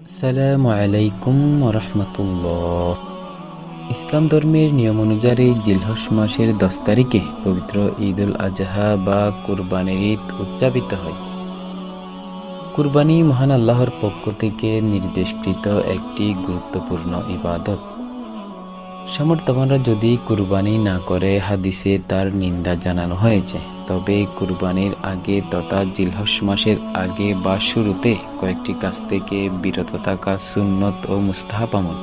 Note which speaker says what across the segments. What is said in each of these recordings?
Speaker 1: আসসালামু আলাইকুম রহমতুল্লাহ। ইসলাম ধর্মের নিয়ম অনুযায়ী জিলহজ মাসের 10 তারিখে পবিত্র ঈদ উল আজহা বা কুরবানির ঈদ উদযাপিত হয়। কুরবানি মহান আল্লাহর পক্ষ থেকে নির্দেশকৃত একটি গুরুত্বপূর্ণ ইবাদত। সামর্থ্যবানরা যদি কুরবানি না করে হাদিসে তার নিন্দা জানানো হয়েছে, তবে কুরবানির আগে তথা জিলহজ মাসের আগে বা শুরুতে কয়েকটি কাজ থেকে বিরত থাকা সুন্নত ও মুস্তাহাব আমল।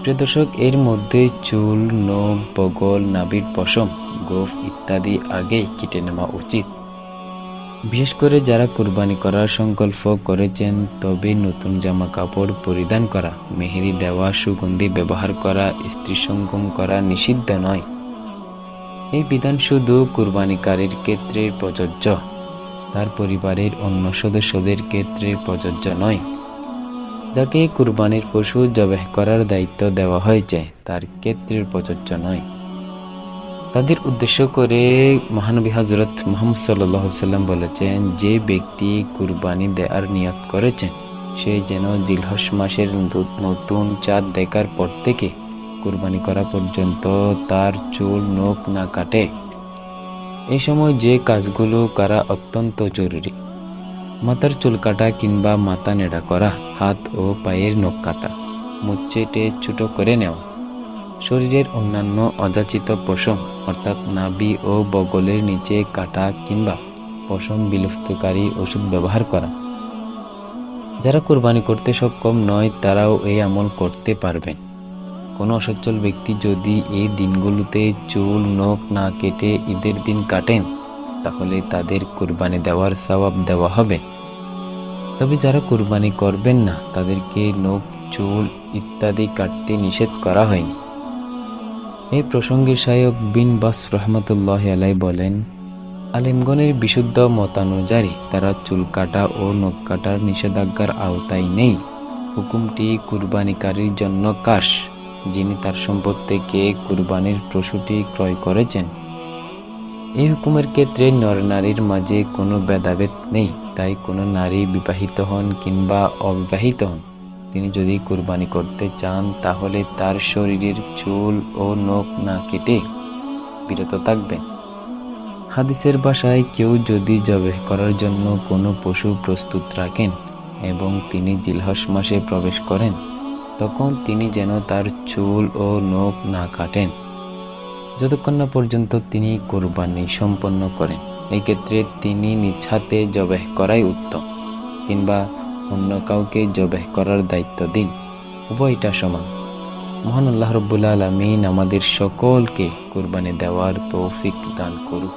Speaker 1: প্রিয় দর্শক, এর মধ্যে চুল, নখ, বগল, নাভির পশম, গোঁফ ইত্যাদি আগে কেটে নেওয়া উচিত। বিশেষ করে যারা কুরবানি করার সংকল্প করেছেন, তবে নতুন জামা কাপড় পরিধান করা, মেহেদি দেওয়া, সুগন্ধি ব্যবহার করা, স্ত্রী সঙ্গম করা নিষিদ্ধ নয়। এই বিধান শুধু কুরবানিকারীর ক্ষেত্রে প্রযোজ্য, তার পরিবারের অন্য সদস্যদের ক্ষেত্রে প্রযোজ্য নয়। যাকে কুরবানির পশু জবাহ করার দায়িত্ব দেওয়া হয়েছে তার ক্ষেত্রে প্রযোজ্য নয়। তাদের উদ্দেশ্য করে মহানবী হযরত মুহাম্মদ সাল্লাল্লাহু আলাইহি ওয়াসাল্লাম বলেছেন, যে ব্যক্তি কুরবানি দেওয়ার নিয়ত করেছেন সে যেন জিলহজ মাসের নতুন চাঁদ দেখার পর থেকে কুরবানি করা পর্যন্ত তার চুল, নখ না কাটে। এই সময় যে কাজগুলো করা অত্যন্ত জরুরি: মাথার চুল কাটা কিংবা মাথা নেড়া করা, হাত ও পায়ের নখ কাটা, মুখ চেটে ছোট করে নেওয়া, শরীরের অন্যান্য অযাচিত পশম অর্থাৎ নাভি ও বগলের নিচে কাটা কিংবা পশম বিলুপ্তকারী ওষুধ ব্যবহার করা। যারা কুরবানি করতে সক্ষম নয় তারাও এই আমল করতে পারবেন। কোনো অসচ্ছল ব্যক্তি যদি এই দিনগুলোতে চুল, নখ না কেটে ঈদের দিন কাটেন, তাহলে তাদের কুরবানি দেওয়ার সওয়াব দেওয়া হবে। তবে যারা কুরবানি করবেন না তাদেরকে নখ, চুল ইত্যাদি কাটতে নিষেধ করা হয়নি। এই প্রসঙ্গে শায়খ বিন বাস রহমতুল্লাহ আলাই বলেন, আলেমগণের বিশুদ্ধ মতানুযায়ী তারা চুল কাটা ও নখ কাটার নিষেধাজ্ঞার আওতায় নেই। হুকুমটি কুরবানিকারীর জন্য খাস, যিনি তার সম্পদ থেকে কুরবানির পশুটি ক্রয় করেছেন। এই হুকুমের ক্ষেত্রে নর-নারীর মাঝে কোনো ভেদাভেদ নেই। তাই কোনো নারী বিবাহিত হন কিংবা অবিবাহিত হন, তিনি যদি কুরবানি করতে চান তাহলে তার শরীরের চুল ও নখ না কেটে বিরত থাকবেন। হাদিসের ভাষায় কেউ যদি জবাহ করার জন্য কোনো পশু প্রস্তুত রাখেন এবং তিনি জিলহজ মাসে প্রবেশ করেন, তখন তিনি যেন তার চুল ও নখ না কাটেন যতক্ষণ না পর্যন্ত তিনি কুরবানি সম্পন্ন করেন। এই ক্ষেত্রে তিনি নিজ হাতে জবাহ করাই উত্তম, কিংবা অন্য কাউকে জবাহ করার দায়িত্ব দিন। উভয়টা সমান। মহান আল্লাহ রাব্বুল আলামিন আমাদের সকলকে কুরবানি দেওয়ার তৌফিক দান করুক।